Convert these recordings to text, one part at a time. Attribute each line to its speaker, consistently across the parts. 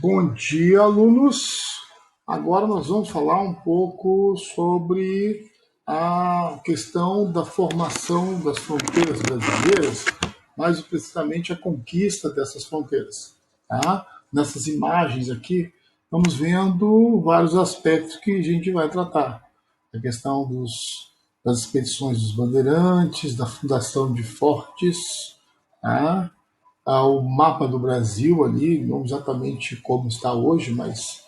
Speaker 1: Bom dia, alunos. Agora nós vamos falar um pouco sobre a questão da formação das fronteiras brasileiras, mais precisamente a conquista dessas fronteiras. Tá? Nessas imagens aqui, estamos vendo vários aspectos que a gente vai tratar. A questão das expedições dos bandeirantes, da fundação de fortes, tá? O mapa do Brasil ali, não exatamente como está hoje, mas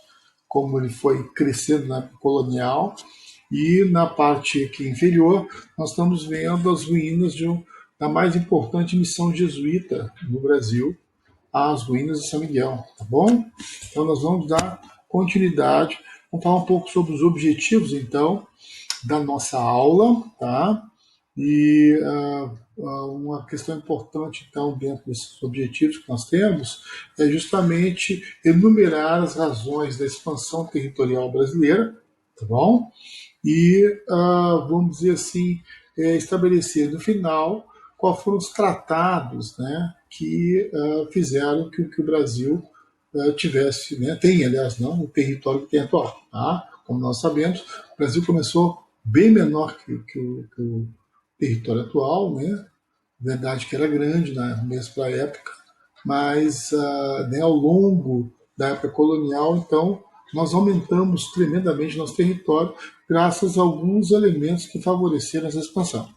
Speaker 1: como ele foi crescendo na época colonial. E na parte aqui inferior, nós estamos vendo as ruínas da mais importante missão jesuíta no Brasil, as ruínas de São Miguel, tá bom? Então nós vamos dar continuidade, vamos falar um pouco sobre os objetivos, então, da nossa aula, tá? E uma questão importante, então, dentro desses objetivos que nós temos, é justamente enumerar as razões da expansão territorial brasileira, tá bom? E, vamos dizer assim, estabelecer no final quais foram os tratados, né, que fizeram que o Brasil tivesse, né, tem, aliás, não, o território que tem atual. Tá? Como nós sabemos, o Brasil começou bem menor que o território atual, né? Verdade que era grande, né, mesmo para a época, mas né, ao longo da época colonial, então, nós aumentamos tremendamente nosso território graças a alguns elementos que favoreceram essa expansão.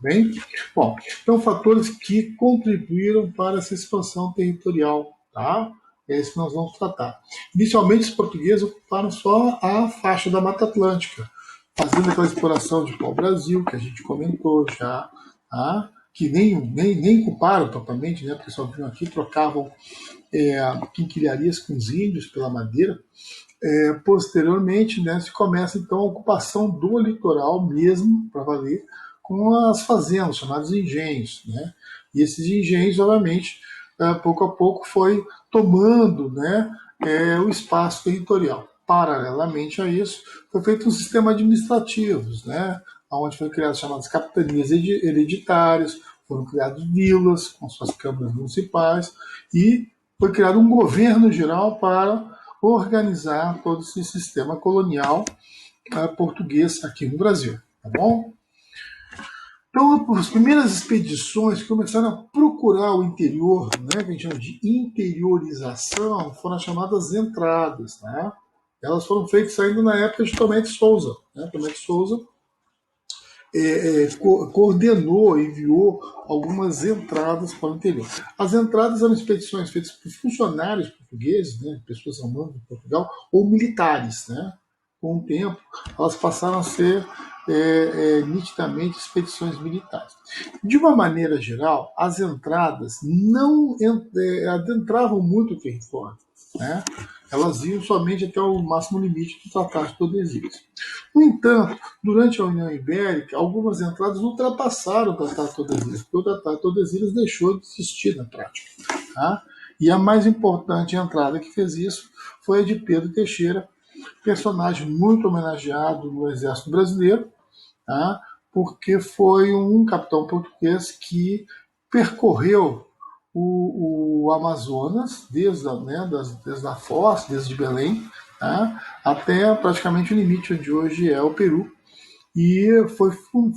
Speaker 1: Bem? Bom, então, fatores que contribuíram para essa expansão territorial, tá? É isso que nós vamos tratar. Inicialmente, os portugueses ocuparam só a faixa da Mata Atlântica, fazendo aquela exploração de pau-brasil, que a gente comentou já, tá? Que nem culparam totalmente, né? Porque só vinham aqui, trocavam quinquilharias com os índios pela madeira. Posteriormente, né, se começa então a ocupação do litoral mesmo, para valer, com as fazendas, chamadas engenhos. Né? E esses engenhos, obviamente, pouco a pouco foi tomando, né, o espaço territorial. Paralelamente a isso, foi feito um sistema administrativo, né, onde foi criado chamadas capitanias hereditárias, foram criadas vilas com suas câmaras municipais e foi criado um governo geral para organizar todo esse sistema colonial português aqui no Brasil. Tá bom? Então, as primeiras expedições que começaram a procurar o interior, né, que a gente chama de interiorização, foram as chamadas entradas. Né? Elas foram feitas ainda na época de Tomé de Souza. Né? Tomé de Souza coordenou, enviou algumas entradas para o interior. As entradas eram expedições feitas por funcionários portugueses, né, pessoas ao mando de Portugal, ou militares. Né? Com o tempo, elas passaram a ser nitidamente expedições militares. De uma maneira geral, as entradas não adentravam muito o território. Né? Elas iam somente até o máximo limite do Tratado de Tordesilhas. No entanto, durante a União Ibérica, algumas entradas ultrapassaram o Tratado de Tordesilhas, porque o Tratado de Tordesilhas deixou de existir na prática. Tá? E a mais importante entrada que fez isso foi a de Pedro Teixeira, personagem muito homenageado no Exército Brasileiro, tá? Porque foi um capitão português que percorreu o Amazonas, desde a Foz, desde Belém, tá? Até praticamente o limite onde hoje é o Peru, e foi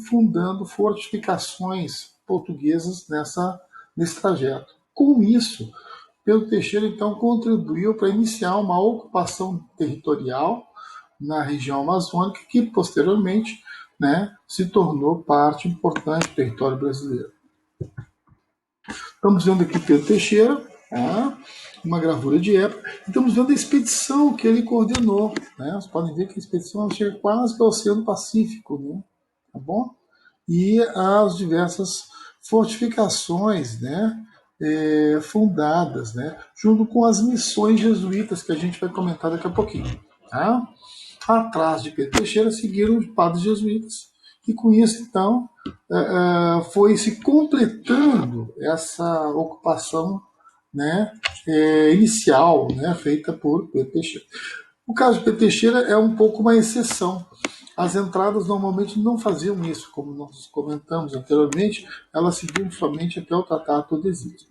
Speaker 1: fundando fortificações portuguesas nesse trajeto. Com isso, Pedro Teixeira, então, contribuiu para iniciar uma ocupação territorial na região amazônica, que posteriormente, né, se tornou parte importante do território brasileiro. Estamos vendo aqui Pedro Teixeira, tá? Uma gravura de época. Estamos vendo a expedição que ele coordenou. Né? Vocês podem ver que a expedição chega quase ao Oceano Pacífico. Né? Tá bom? E as diversas fortificações, né, fundadas, né, junto com as missões jesuítas que a gente vai comentar daqui a pouquinho. Tá? Atrás de Pedro Teixeira seguiram os padres jesuítas, e com isso, então, foi se completando essa ocupação, né, inicial, né, feita por Pedro Teixeira. O caso de Pedro Teixeira é um pouco uma exceção. As entradas normalmente não faziam isso, como nós comentamos anteriormente, elas seguiam somente até o Tratado de Tordesilhas.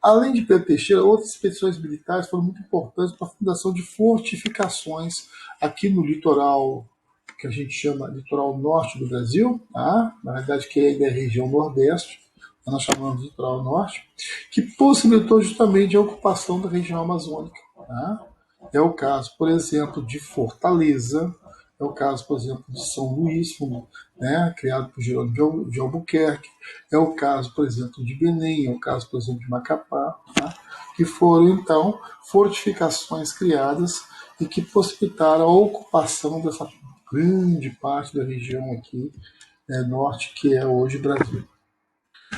Speaker 1: Além de Pedro Teixeira, outras expedições militares foram muito importantes para a fundação de fortificações aqui no litoral, que a gente chama litoral norte do Brasil, tá? Na verdade que ainda é região nordeste, nós chamamos de litoral norte, que possibilitou justamente a ocupação da região amazônica. Tá? É o caso, por exemplo, de Fortaleza, é o caso, por exemplo, de São Luís, né, criado por Jerônimo de Albuquerque, é o caso, por exemplo, de Belém, é o caso, por exemplo, de Macapá, tá? Que foram, então, fortificações criadas e que possibilitaram a ocupação dessa grande parte da região aqui norte, que é hoje Brasil.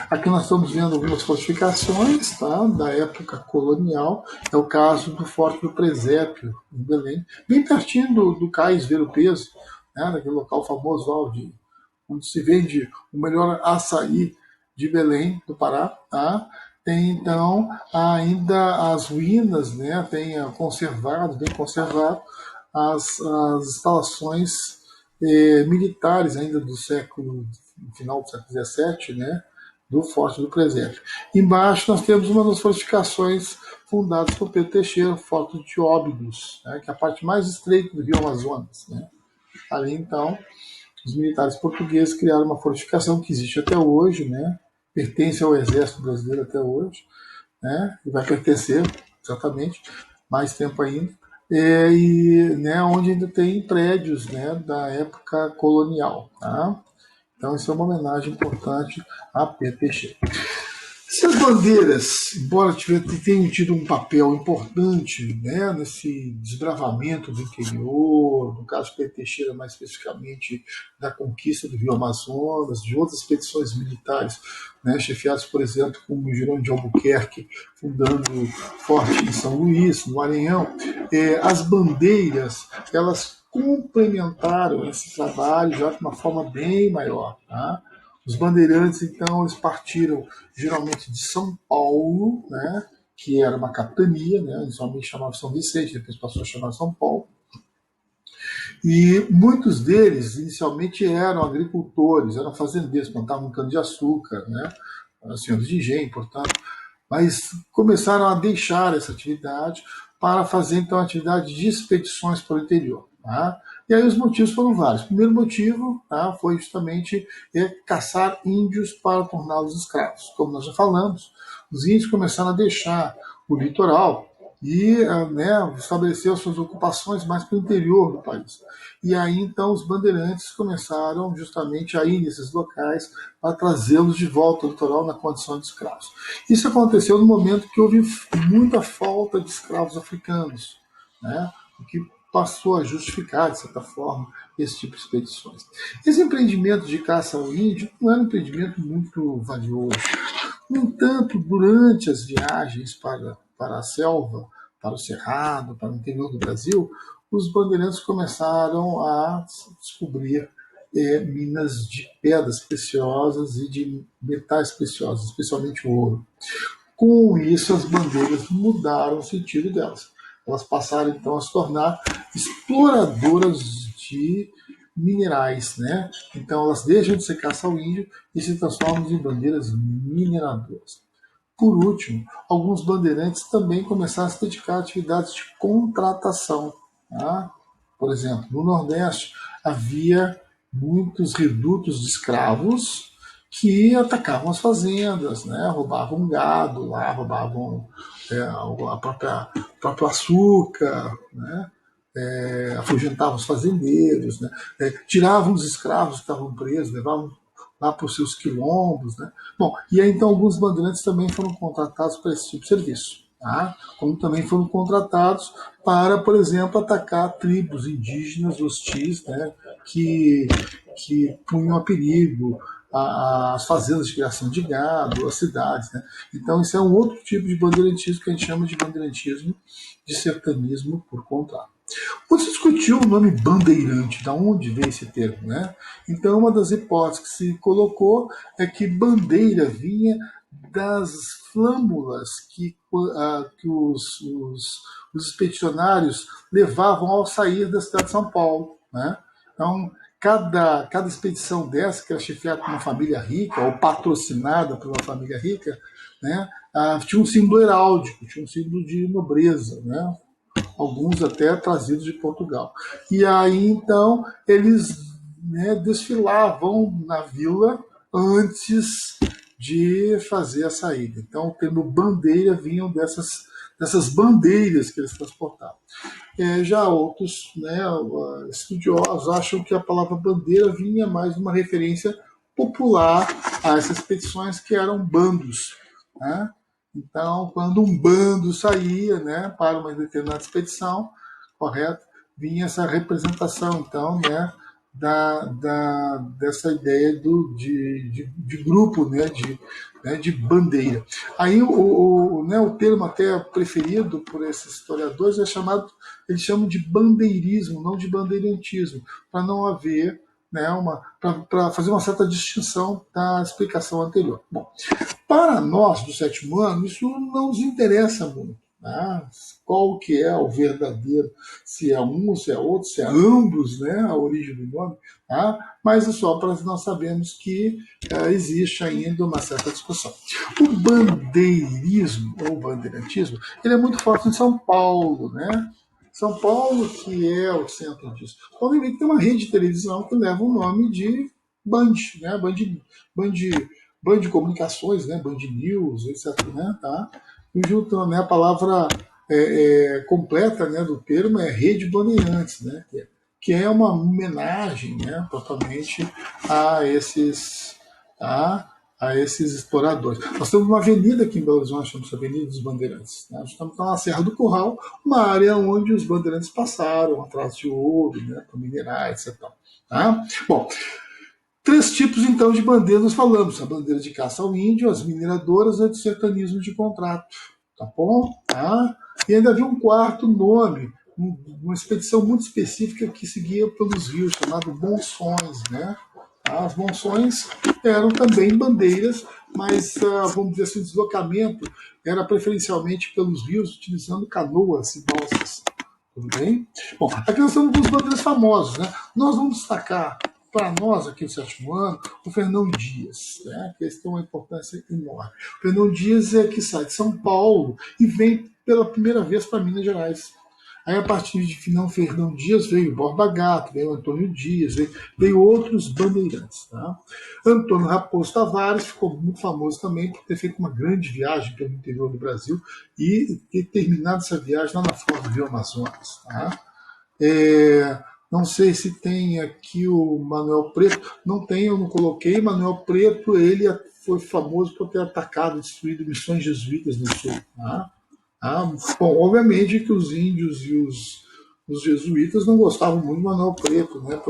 Speaker 1: Aqui nós estamos vendo algumas fortificações, tá, da época colonial. É o caso do Forte do Presépio, em Belém, bem pertinho do Cais Ver-o-Peso, né, naquele local famoso onde se vende o melhor açaí de Belém, do Pará. Tá? Tem, então, ainda as ruínas, né, tem conservado, bem conservado, as instalações militares ainda do final do século XVII, né, do Forte do Presépio. Embaixo nós temos uma das fortificações fundadas por Pedro Teixeira, o Forte de Óbidos, né, que é a parte mais estreita do Rio Amazonas. Né. Ali, então, os militares portugueses criaram uma fortificação que existe até hoje, né, pertence ao Exército Brasileiro até hoje, né, e vai pertencer, exatamente, mais tempo ainda, né, onde ainda tem prédios, né, da época colonial. Tá? Então, isso é uma homenagem importante a Pedro Teixeira. Essas bandeiras, embora tenham tido um papel importante, né, nesse desbravamento do interior, no caso de Pedro Teixeira, mais especificamente da conquista do Rio Amazonas, de outras expedições militares, né, chefiadas, por exemplo, como Jerônimo de Albuquerque, fundando forte em São Luís, no Maranhão, as bandeiras, elas complementaram esse trabalho já de uma forma bem maior. Tá? Os bandeirantes, então, eles partiram geralmente de São Paulo, né, que era uma capitania, né, inicialmente chamava São Vicente, depois passou a chamar São Paulo. E muitos deles, inicialmente, eram agricultores, eram fazendeiros, plantavam cana-de-açúcar, né, senhores de engenho, portanto, mas começaram a deixar essa atividade para fazer, então, atividade de expedições para o interior. Tá? E aí os motivos foram vários. O primeiro motivo, tá, foi justamente caçar índios para torná-los escravos. Como nós já falamos, os índios começaram a deixar o litoral e né, estabelecer as suas ocupações mais para o interior do país. E aí então os bandeirantes começaram justamente a ir nesses locais para trazê-los de volta ao litoral na condição de escravos. Isso aconteceu no momento que houve muita falta de escravos africanos, né, o que passou a justificar, de certa forma, esse tipo de expedições. Esse empreendimento de caça ao índio não era um empreendimento muito valioso. No entanto, durante as viagens para a selva, para o cerrado, para o interior do Brasil, os bandeirantes começaram a descobrir minas de pedras preciosas e de metais preciosos, especialmente o ouro. Com isso, as bandeiras mudaram o sentido delas. Elas passaram, então, a se tornar exploradoras de minerais. Né? Então, elas deixam de ser caça ao índio e se transformam em bandeiras mineradoras. Por último, alguns bandeirantes também começaram a se dedicar a atividades de contratação. Tá? Por exemplo, no Nordeste havia muitos redutos de escravos que atacavam as fazendas, né? Roubavam gado lá, roubavam o próprio açúcar, né? Afugentavam os fazendeiros, né? Tiravam os escravos que estavam presos, levavam lá para os seus quilombos. Né? Bom, e aí então alguns bandeirantes também foram contratados para esse tipo de serviço. Tá? Como também foram contratados para, por exemplo, atacar tribos indígenas hostis, né? que punham a perigo as fazendas de criação de gado, as cidades. Né? Então, isso é um outro tipo de bandeirantismo que a gente chama de bandeirantismo de sertanismo por contrato. Quando se discutiu o nome bandeirante, da onde veio esse termo, né? Então, uma das hipóteses que se colocou é que bandeira vinha das flâmulas que os expedicionários levavam ao sair da cidade de São Paulo, né? Então, cada expedição dessa, que era chefiada por uma família rica, ou patrocinada por uma família rica, né, tinha um símbolo heráldico, tinha um símbolo de nobreza, né, alguns até trazidos de Portugal. E aí, então, eles, né, desfilavam na vila antes de fazer a saída. Então, o termo bandeira vinham dessas bandeiras que eles transportavam. Já outros, né, estudiosos acham que a palavra bandeira vinha mais de uma referência popular a essas expedições que eram bandos, né? Então, quando um bando saía, né, para uma determinada expedição, correto, vinha essa representação, então, né, dessa ideia de grupo, né, de bandeira. Aí né, o termo até preferido por esses historiadores é chamado, eles chamam de bandeirismo, não de bandeirantismo, para não haver, né, para fazer uma certa distinção da explicação anterior. Bom, para nós do sétimo ano, isso não nos interessa muito. Né? Qual que é o verdadeiro, se é um, se é outro, se é ambos, né, a origem do nome, tá? Mas é só para nós sabermos que existe ainda uma certa discussão. O bandeirismo, ou bandeirantismo, ele é muito forte em São Paulo, né? São Paulo que é o centro disso. Obviamente tem uma rede de televisão que leva o nome de Band, né? Band, Band de Comunicações, né? Band News, etc. Né? Tá? E junto, né, a palavra completa, né, do termo é Rede Bandeirantes, né? Que é uma homenagem, né, totalmente a esses, tá? A esses exploradores. Nós temos uma avenida aqui em Belo Horizonte, chama-se Avenida dos Bandeirantes. Né? Nós estamos na Serra do Curral, uma área onde os bandeirantes passaram, atrás de ouro, né, para minerar, etc. Tá? Bom, três tipos, então, de bandeiras nós falamos. A bandeira de caça ao índio, as mineradoras e de sertanismo de contrato. Tá bom? Tá? E ainda havia um quarto nome, uma expedição muito específica que seguia pelos rios, chamado Monções. Né? As monções eram também bandeiras, mas, vamos dizer assim, o deslocamento era preferencialmente pelos rios, utilizando canoas e balsas. Tudo bem? Bom, aqui nós temos alguns bandeiras famosos. Né? Nós vamos destacar, para nós aqui no sétimo ano, o Fernão Dias, né? Que esse tem uma importância enorme. O Fernão Dias é que sai de São Paulo e vem pela primeira vez para Minas Gerais. Aí, a partir de Fernão Dias, veio Borba Gato, veio Antônio Dias, veio outros bandeirantes. Tá? Antônio Raposo Tavares ficou muito famoso também por ter feito uma grande viagem pelo interior do Brasil e ter terminado essa viagem lá na foz do Rio Amazonas. Tá? Não sei se tem aqui o Manuel Preto. Não tem, eu não coloquei. Manuel Preto, ele foi famoso por ter atacado e destruído missões jesuítas no sul. Tá? Bom, obviamente que os índios e os jesuítas não gostavam muito do Manuel Preto, né,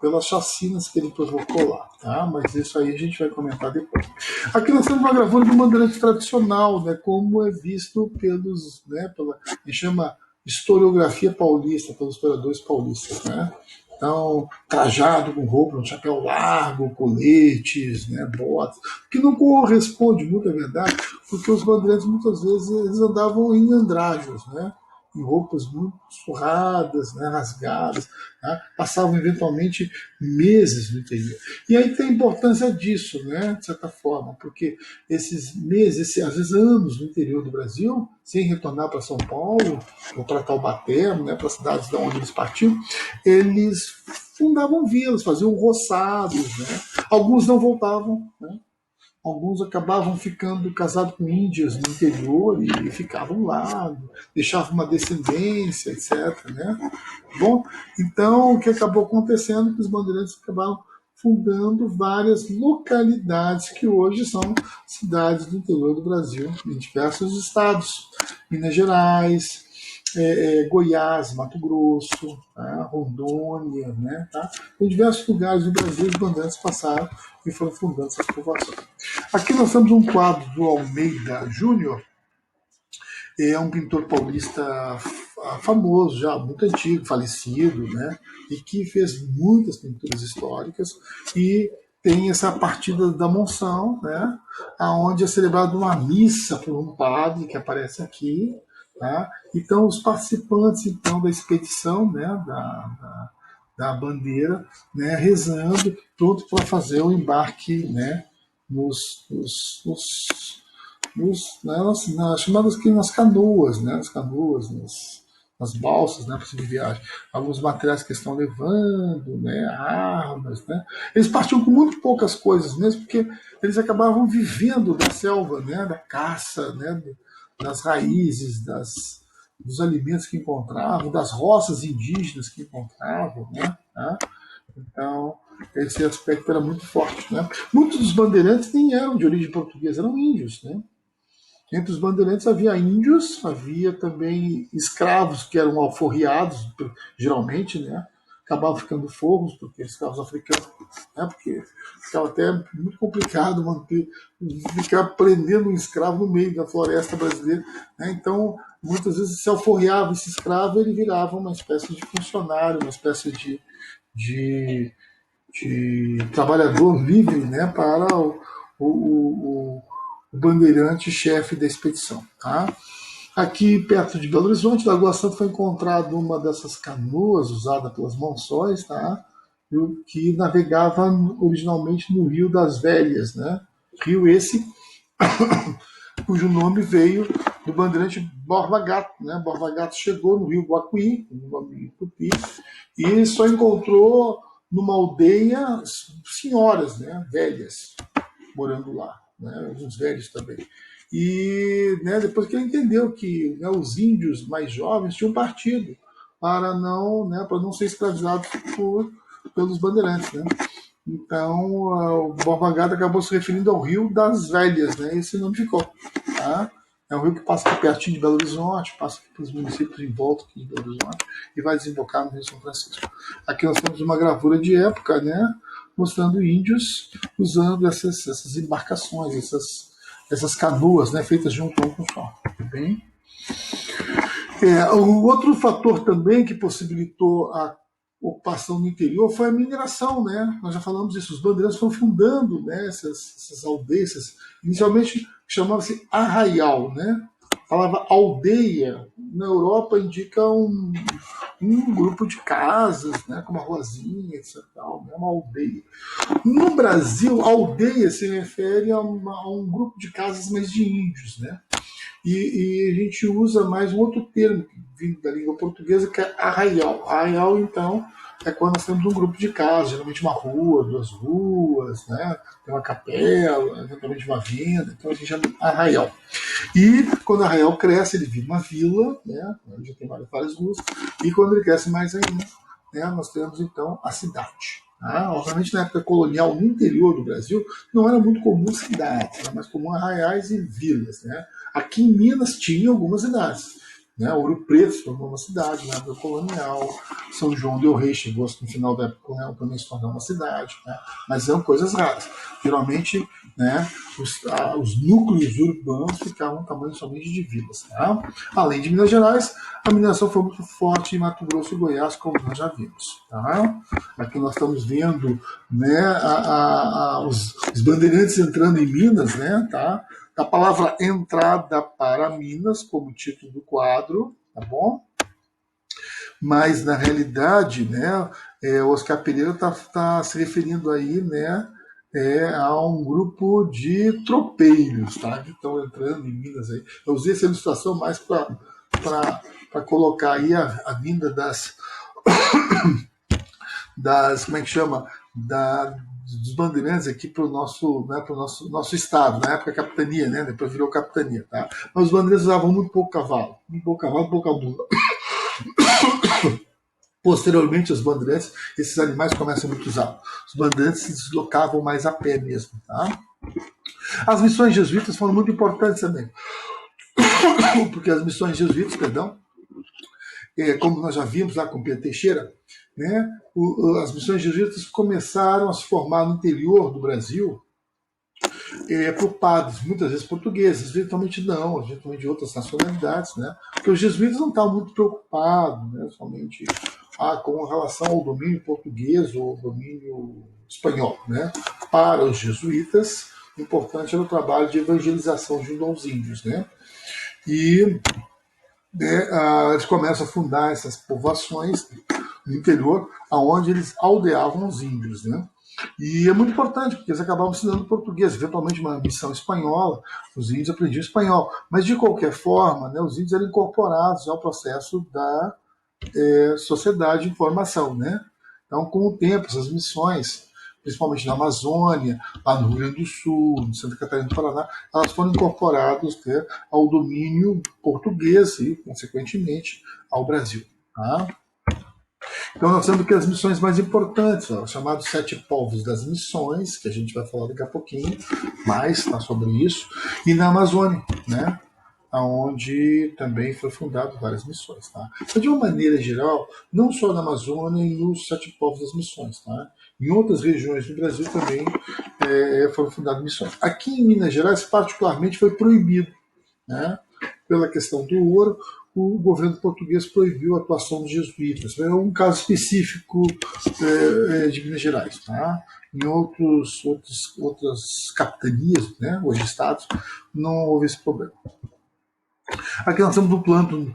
Speaker 1: pelas chacinas que ele provocou lá, tá? Mas isso aí a gente vai comentar depois. Aqui nós temos uma gravura do bandeirante tradicional, né, como é visto pelos, né, a gente chama historiografia paulista, pelos historiadores paulistas, né? Então, trajado com roupa, um chapéu largo, coletes, né, botas, que não corresponde muito à verdade, porque os bandeirantes muitas vezes eles andavam em andrajos, né, em roupas muito surradas, né, rasgadas, né, passavam eventualmente meses no interior. E aí tem a importância disso, né, de certa forma, porque esses meses, às vezes anos no interior do Brasil, sem retornar para São Paulo ou para Taubaté, né, para as cidades de onde eles partiam, eles fundavam vilas, faziam roçados, né? Alguns não voltavam, né? Alguns acabavam ficando casados com índias no interior e ficavam lá, deixavam uma descendência, etc. Né? Bom, então o que acabou acontecendo é que os bandeirantes acabaram fundando várias localidades que hoje são cidades do interior do Brasil, em diversos estados, Minas Gerais, Goiás, Mato Grosso, tá? Rondônia, né? Tá? Em diversos lugares do Brasil os bandeirantes passaram e foram fundando essas povoações. Aqui nós temos um quadro do Almeida Júnior, é um pintor paulista famoso, já muito antigo, falecido, né? E que fez muitas pinturas históricas e tem essa partida da Monção, né? Onde é celebrada uma missa por um padre que aparece aqui. Tá? Então, os participantes então, da expedição, né, da bandeira, né, rezando, pronto para fazer o embarque, né, nos, nos, nos, nas chamadas que nas canoas, né, nas canoas, nas balsas, né, para seguir viagem. Alguns materiais que estão levando, né, armas, né. Eles partiam com muito poucas coisas mesmo, porque eles acabavam vivendo da selva, né, da caça, né, das raízes, dos alimentos que encontravam, das roças indígenas que encontravam, né. Tá? Então, esse aspecto era muito forte. Né? Muitos dos bandeirantes nem eram de origem portuguesa, eram índios. Né? Entre os bandeirantes havia índios, havia também escravos que eram alforriados, geralmente, né? Acabavam ficando forros, porque escravos africanos, né? Porque ficava até muito complicado manter, ficar prendendo um escravo no meio da floresta brasileira. Né? Então, muitas vezes se alforriava esse escravo, ele virava uma espécie de funcionário, uma espécie de, de trabalhador livre, né? Para o, o bandeirante-chefe da expedição. Tá? Aqui perto de Belo Horizonte, Lagoa Santa, foi encontrada uma dessas canoas usada pelas Monções, tá? Que navegava originalmente no Rio das Velhas, né? Rio esse cujo nome veio do bandeirante Borba Gato. Né? Borba Gato chegou no Rio Guacuí, no nome Tupi, e só encontrou numa aldeia senhoras, né? Velhas, morando lá, né, alguns velhos também. E né, depois que ele entendeu que né, os índios mais jovens tinham partido para não ser escravizados pelos bandeirantes. Né? Então, o Borba Gato acabou se referindo ao Rio das Velhas, né? Esse nome ficou. Tá? É um rio que passa aqui pertinho de Belo Horizonte, passa aqui pelos municípios em volta aqui de Belo Horizonte e vai desembocar no Rio São Francisco. Aqui nós temos uma gravura de época, né? Mostrando índios usando essas embarcações, essas canoas, né? Feitas de um tronco só. Bem? O outro fator também que possibilitou a ocupação no interior foi a mineração, né? Nós já falamos disso, os bandeirantes foram fundando, né, essas aldeias, inicialmente chamava-se arraial, né? A palavra aldeia na Europa indica um grupo de casas, né, com uma ruazinha, etc. É uma aldeia. No Brasil, aldeia se refere a um grupo de casas, mas de índios, né? E a gente usa mais um outro termo vindo da língua portuguesa, que é arraial. Arraial, então, é quando nós temos um grupo de casas, geralmente uma rua, duas ruas, né? Tem uma capela, eventualmente uma venda, então a gente chama de arraial. E quando o arraial cresce, ele vira uma vila, né? Já tem várias ruas, e quando ele cresce mais ainda, né? Nós temos então a cidade. Obviamente, na época colonial, no interior do Brasil, não era muito comum cidades, era mais comum arraiais e vilas. Né? Aqui em Minas tinha algumas cidades. Né? Ouro Preto se tornou uma cidade na época colonial, São João del Rei chegou no final da época colonial também se tornou uma cidade, né? Mas eram coisas raras. Geralmente, né, os núcleos urbanos ficavam no tamanho somente de vilas. Tá? Além de Minas Gerais, a mineração foi muito forte em Mato Grosso e Goiás, como nós já vimos. Tá? Aqui nós estamos vendo, né, os bandeirantes entrando em Minas, né, tá? A palavra entrada para Minas, como título do quadro, tá bom? Mas, na realidade, né, o Oscar Pereira está se referindo aí, né, a um grupo de tropeiros, tá? Que estão entrando em Minas aí. Eu usei essa ilustração mais para colocar aí a vinda das como é que chama? Dos bandeirantes aqui para o nosso estado, na época capitania, né? Depois virou capitania, tá? Mas os bandeirantes usavam muito pouco cavalo, pouca bunda. Posteriormente, os bandeirantes, esses animais começam a muito usar. Os bandeirantes se deslocavam mais a pé mesmo, tá? As missões jesuítas foram muito importantes também, porque as missões jesuítas, como nós já vimos lá com Pedro Teixeira, né, as missões jesuítas começaram a se formar no interior do Brasil por padres, muitas vezes portugueses, eventualmente não, eventualmente de outras nacionalidades, né, porque os jesuítas não estavam muito preocupados, né, somente com relação ao domínio português ou domínio espanhol. Né. Para os jesuítas, o importante era o trabalho de evangelização junto aos índios. Né, e eles começam a fundar essas povoações no interior, aonde eles aldeavam os índios, né? E é muito importante, porque eles acabavam ensinando português, eventualmente uma missão espanhola, os índios aprendiam espanhol. Mas, de qualquer forma, né, os índios eram incorporados ao processo da sociedade de informação. Né? Então, com o tempo, essas missões, principalmente na Amazônia, lá no Rio Grande do Sul, no Santa Catarina do Paraná, elas foram incorporadas, né, ao domínio português e, consequentemente, ao Brasil. Tá? Então, nós temos aqui as missões mais importantes, ó, chamados Sete Povos das Missões, que a gente vai falar daqui a pouquinho mais tá, sobre isso, e na Amazônia, né? Onde também foi fundado várias missões. Tá? Então, de uma maneira geral, não só na Amazônia e nos Sete Povos das Missões. Tá? Em outras regiões do Brasil também foram fundadas missões. Aqui em Minas Gerais, particularmente, foi proibido, né? Pela questão do ouro, o governo português proibiu a atuação dos jesuítas. É um caso específico de Minas Gerais. Tá? Em outras capitanias, né, hoje estados, não houve esse problema. Aqui nós temos um plano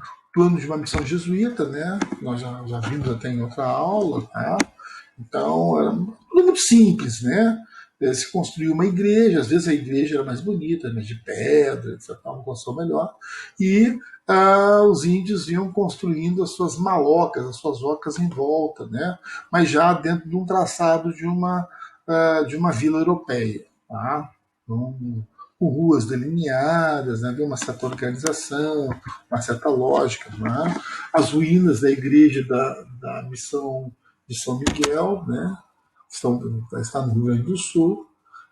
Speaker 1: de uma missão jesuíta, né? Nós já vimos até em outra aula. Tá? Então, era tudo muito simples, né? Se construiu uma igreja, às vezes a igreja era mais bonita, mais de pedra, etc., uma construção melhor, e os índios iam construindo as suas malocas, as suas ocas em volta, né? Mas já dentro de um traçado de uma vila europeia. Tá? Então, com ruas delineadas, né? Havia uma certa organização, uma certa lógica. Né? As ruínas da igreja da missão de São Miguel, né? Está no Rio Grande do Sul,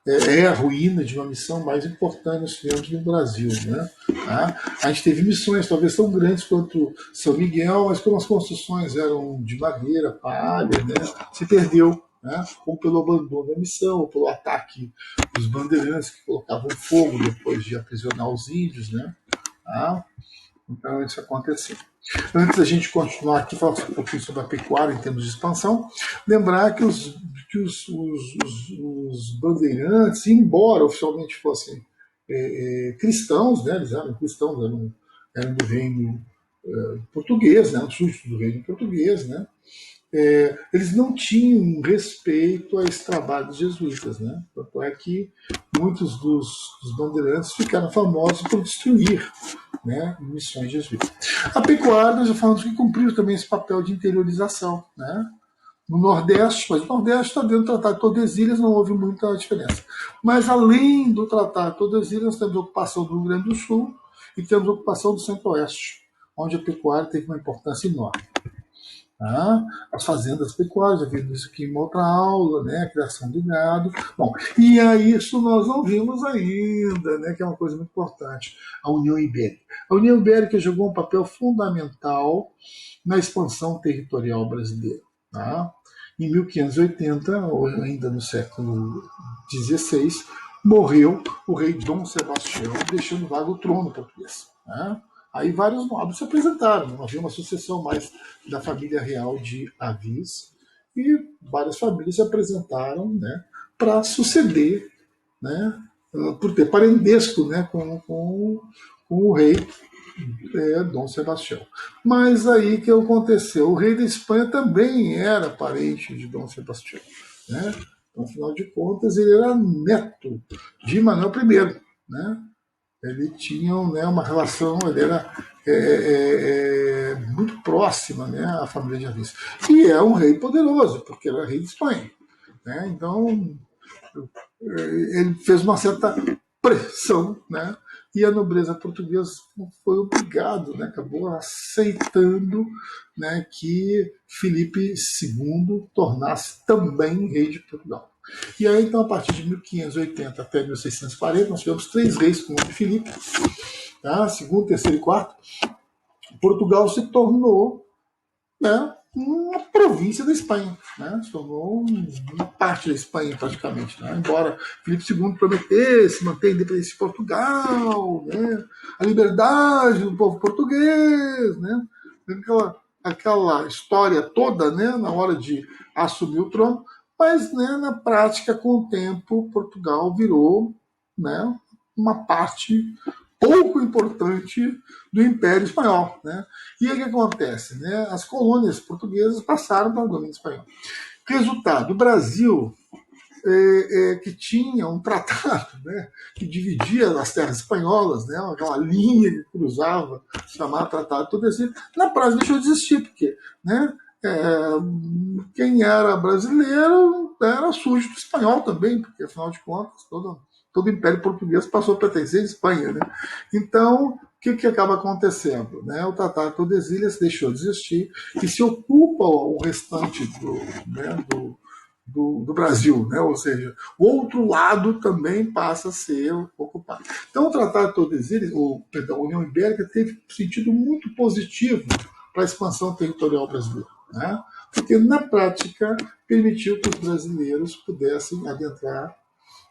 Speaker 1: é a ruína de uma missão mais importante que tivemos no Brasil. Né? Tá? A gente teve missões talvez tão grandes quanto São Miguel, mas como as construções eram de madeira, palha, né? Se perdeu. Né? Ou pelo abandono da missão, ou pelo ataque dos bandeirantes que colocavam fogo depois de aprisionar os índios. Né? Tá? Então isso aconteceu. Antes da gente continuar aqui, falar um pouquinho sobre a pecuária em termos de expansão, lembrar que os bandeirantes, embora oficialmente fossem cristãos, né, eles eram cristãos, eram do reino português, né, súditos do reino português, né, eles não tinham respeito a esse trabalho dos jesuítas. Né? Tanto é que muitos dos bandeirantes ficaram famosos por destruir, né, missões jesuítas. A pecuária, nós já falamos que cumpriu também esse papel de interiorização. Né? No Nordeste, mas o Nordeste está dentro do Tratado de Tordesilhas, não houve muita diferença. Mas além do Tratado de Tordesilhas, nós temos a ocupação do Rio Grande do Sul e temos a ocupação do Centro-Oeste, onde a pecuária teve uma importância enorme. Tá? As fazendas pecuárias, já vimos isso aqui em uma outra aula, né? A criação do gado. Bom, e a isso nós não vimos ainda, né? Que é uma coisa muito importante, a União Ibérica. A União Ibérica jogou um papel fundamental na expansão territorial brasileira. Tá? Em 1580, ou ainda no século XVI, morreu o rei Dom Sebastião, deixando vago o trono português. Tá? Aí vários nobres se apresentaram, não havia uma sucessão mais da família real de Avis, e várias famílias se apresentaram, né, para suceder, né, por ter parentesco, né, com o rei Dom Sebastião. Mas aí que aconteceu? O rei da Espanha também era parente de Dom Sebastião. Né? Então, afinal de contas, ele era neto de Manuel I. Né? Ele tinha, né, uma relação, ele era muito próxima, né, à família de Avis. E é um rei poderoso, porque era rei de Espanha. Né? Então, ele fez uma certa pressão, né? E a nobreza portuguesa foi obrigado, né? Acabou aceitando, né, que Filipe II tornasse também rei de Portugal. E aí, então, a partir de 1580 até 1640, nós tivemos 3 reis com o nome de Filipe, tá? Segundo, terceiro e quarto. Portugal se tornou, né, uma província da Espanha, né? Se tornou uma parte da Espanha praticamente, né? Embora Filipe II prometesse manter a independência de Portugal, né? A liberdade do povo português, né? Aquela história toda, né, na hora de assumir o trono, mas, né, na prática, com o tempo, Portugal virou, né, uma parte pouco importante do Império Espanhol. Né? E aí o que acontece? Né? As colônias portuguesas passaram para o domínio espanhol. Resultado, o Brasil, que tinha um tratado, né, que dividia as terras espanholas, né, aquela linha que cruzava, chamada Tratado de Tordesilhas, na prática deixou de existir, porque, né, quem era brasileiro era súdito espanhol também, porque afinal de contas todo o Império Português passou a pertencer à Espanha. Né? Então, o que acaba acontecendo? Né? O Tratado de Tordesilhas deixou de existir e se ocupa o restante do Brasil, né? Ou seja, o outro lado também passa a ser ocupado. Então, o Tratado de Tordesilhas, a União Ibérica, teve um sentido muito positivo para a expansão territorial brasileira, né? Porque, na prática, permitiu que os brasileiros pudessem adentrar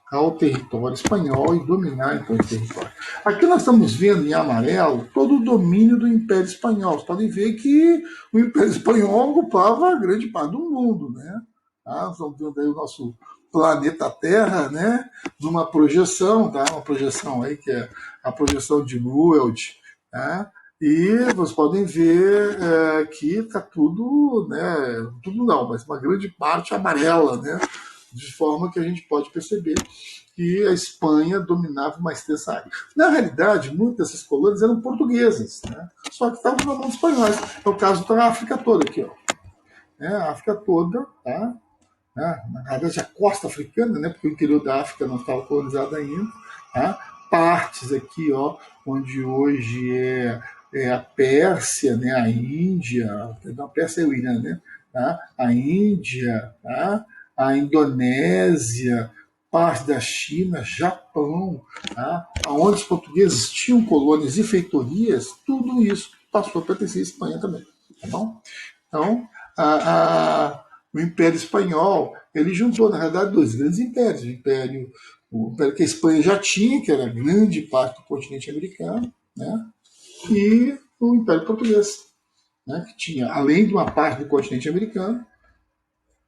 Speaker 1: ao território espanhol e dominar então o território. Aqui nós estamos vendo em amarelo todo o domínio do Império Espanhol. Vocês podem ver que o Império Espanhol ocupava grande parte do mundo, né? Nós estamos vendo aí o nosso planeta Terra, né? De uma projeção, tá? Uma projeção aí que é a projeção de Lueld, né? E vocês podem ver que está tudo, né? Tudo não, mas uma grande parte amarela, né? De forma que a gente pode perceber que a Espanha dominava uma extensa área. Na realidade, muitas dessas colônias eram portuguesas, né? Só que estavam na mão dos espanhóis. É o caso da África toda aqui, ó. A África toda, tá? Na verdade, a costa africana, né? Porque o interior da África não estava colonizado ainda, tá? Partes aqui, ó, onde hoje é a Pérsia, né? A Índia, a Pérsia é o Irã, né? Tá? A Índia, tá? A Indonésia, parte da China, Japão, tá? Onde os portugueses tinham colônias e feitorias, tudo isso passou a pertencer à Espanha também. Tá bom? Então, o Império Espanhol ele juntou, na realidade, dois grandes impérios. O império que a Espanha já tinha, que era grande parte do continente americano, né? E o Império Português, né? Que tinha, além de uma parte do continente americano,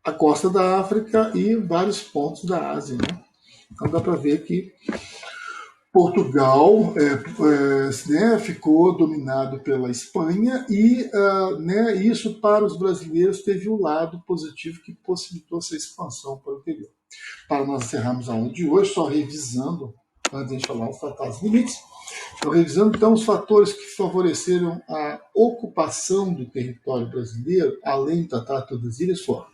Speaker 1: a costa da África e vários pontos da Ásia. Né? Então dá para ver que Portugal né, ficou dominado pela Espanha e né, isso para os brasileiros teve o lado positivo que possibilitou essa expansão para o interior. Para nós encerrarmos a aula de hoje, só revisando, antes de a gente falar os tratados limites, revisando então os fatores que favoreceram a ocupação do território brasileiro, além do Tratado de Tordesilhas, foram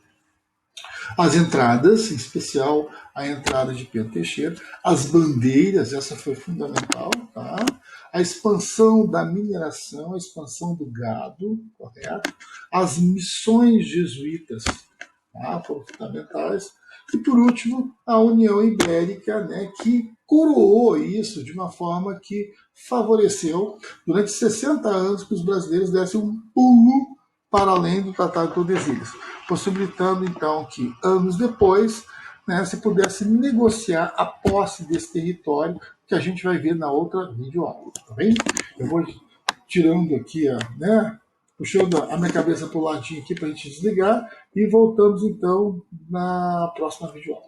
Speaker 1: as entradas, em especial a entrada de Pedro Teixeira, as bandeiras, essa foi fundamental, tá? A expansão da mineração, a expansão do gado, correto? As missões jesuítas, tá? Foram fundamentais. E, por último, a União Ibérica, né, que coroou isso de uma forma que favoreceu, durante 60 anos, que os brasileiros dessem um pulo para além do Tratado de Tordesilhas, possibilitando, então, que, anos depois, né, se pudesse negociar a posse desse território, que a gente vai ver na outra videoaula, tá bem? Eu vou tirando aqui, né, puxando a minha cabeça para o ladinho aqui para a gente desligar e voltamos, então, na próxima videoaula.